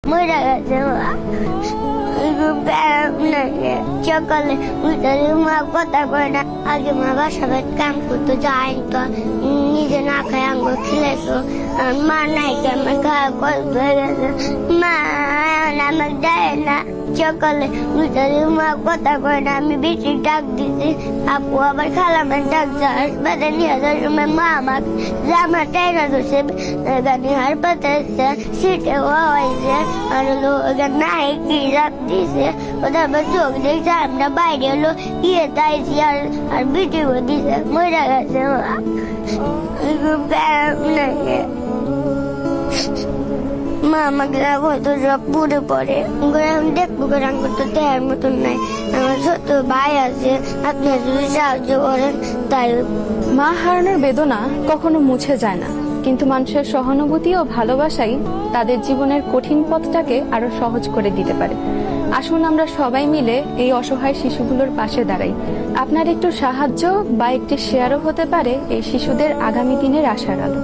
মরে গেছে সকালে মা কথা কয় না। আগে মা বাসা কাম করতো, যাই তো নিজে না খায় আঙ্গুর খেলেছো। মা নাই আমার খাওয়া কষ্ট হয়ে গেছে। মা আমাকে দেয় না। সকালে মা কথা কয় না। আমি বেশি ডাক দিছি, আপু আবার খালামের ডাক যায় হাসপাতালে নিয়ে যাওয়ার সময় মা আমাকে জামা টাইনা ধরছে। গাড়ি হাসপাতালে সিটে হয়েছে আর হলো নাই কি রাখ দিছে। ওটা আবার চোখ দেখছে, আমরা বাইরে হলো ইয়ে তাইছি আর ভিডিও দিছে। মরে গেছে মা আমাকে হয়তো সব পুড়ে পড়ে। আমি দেখবো আমার তো দেওয়ার মতন নাই। আমার ছোট ভাই আছে, আপনি যদি সাহায্য করেন তাই। মা হারানোর বেদনা কখনো মুছে যায় না, কিন্তু মানুষের সহানুভূতি ও ভালোবাসাই তাদের জীবনের কঠিন পথটাকে আরো সহজ করে দিতে পারে। আসুন আমরা সবাই মিলে এই অসহায় শিশুগুলোর পাশে দাঁড়াই। আপনার একটু সাহায্য বা একটি শেয়ারও হতে পারে এই শিশুদের আগামী দিনের আশার আলো।